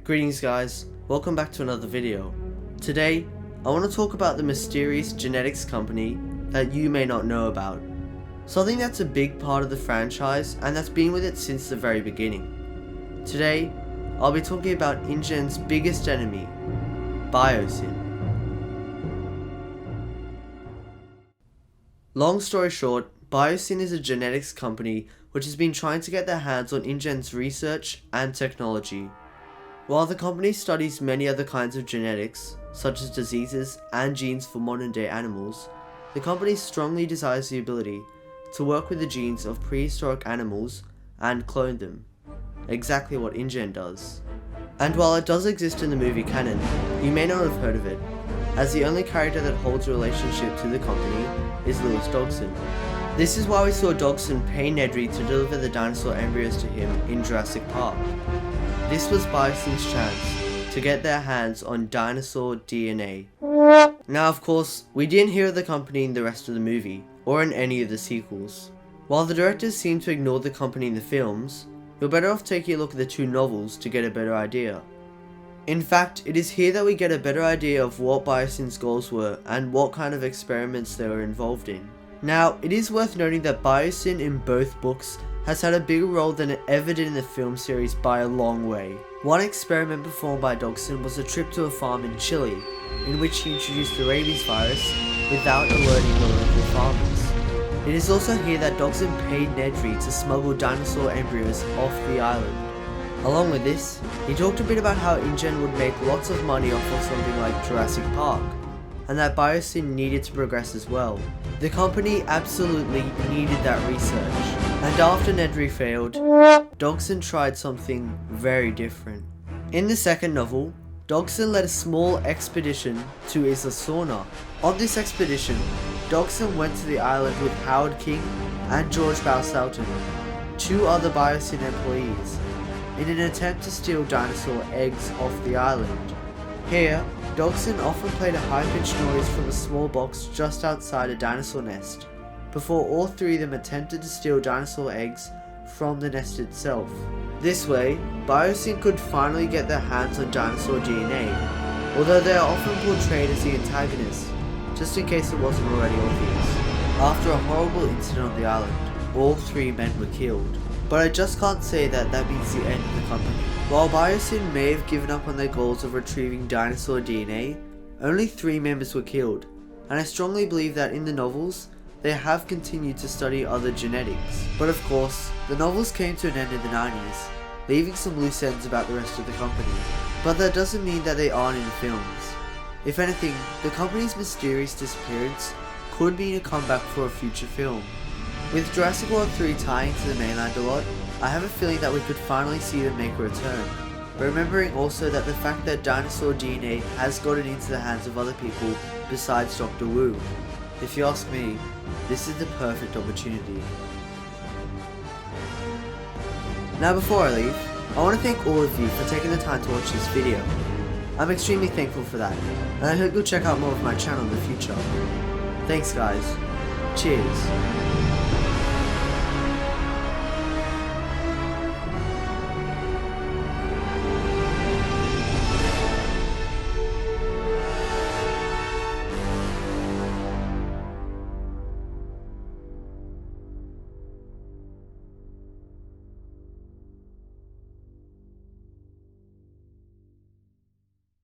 Greetings guys, welcome back to another video. Today, I want to talk about the mysterious genetics company that you may not know about. Something that's a big part of the franchise and that's been with it since the very beginning. Today, I'll be talking about InGen's biggest enemy, Biosyn. Long story short, Biosyn is a genetics company which has been trying to get their hands on InGen's research and technology. While the company studies many other kinds of genetics, such as diseases and genes for modern day animals, the company strongly desires the ability to work with the genes of prehistoric animals and clone them. Exactly what InGen does. And while it does exist in the movie canon, you may not have heard of it, as the only character that holds a relationship to the company is Lewis Dodgson. This is why we saw Dodgson pay Nedry to deliver the dinosaur embryos to him in Jurassic Park. This was Biosyn's chance to get their hands on dinosaur DNA. Now of course, we didn't hear of the company in the rest of the movie, or in any of the sequels. While the directors seem to ignore the company in the films, you're better off taking a look at the two novels to get a better idea. In fact, it is here that we get a better idea of what Biosyn's goals were and what kind of experiments they were involved in. Now, it is worth noting that Biosyn in both books has had a bigger role than it ever did in the film series by a long way. One experiment performed by Dodgson was a trip to a farm in Chile, in which he introduced the rabies virus without alerting the local farmers. It is also here that Dodgson paid Nedry to smuggle dinosaur embryos off the island. Along with this, he talked a bit about how InGen would make lots of money off of something like Jurassic Park, and that Biosyn needed to progress as well. The company absolutely needed that research, and after Nedry failed, Dodgson tried something very different. In the second novel, Dodgson led a small expedition to Isla Sorna. On this expedition, Dodgson went to the island with Howard King and George Bowsalton, two other Biosyn employees, in an attempt to steal dinosaur eggs off the island. Here, Dodgson often played a high-pitched noise from a small box just outside a dinosaur nest, before all three of them attempted to steal dinosaur eggs from the nest itself. This way, Biosyn could finally get their hands on dinosaur DNA, although they are often portrayed as the antagonists, just in case it wasn't already obvious. After a horrible incident on the island, all three men were killed. But I just can't say that means the end of the company. While Biosyn may have given up on their goals of retrieving dinosaur DNA, only 3 members were killed, and I strongly believe that in the novels, they have continued to study other genetics. But of course, the novels came to an end in the 90s, leaving some loose ends about the rest of the company. But that doesn't mean that they aren't in the films. If anything, the company's mysterious disappearance could mean a comeback for a future film. With Jurassic World 3 tying to the mainland a lot, I have a feeling that we could finally see them make a return. Remembering also that the fact that dinosaur DNA has gotten into the hands of other people besides Dr. Wu. If you ask me, this is the perfect opportunity. Now before I leave, I want to thank all of you for taking the time to watch this video. I'm extremely thankful for that, and I hope you'll check out more of my channel in the future. Thanks guys. Cheers.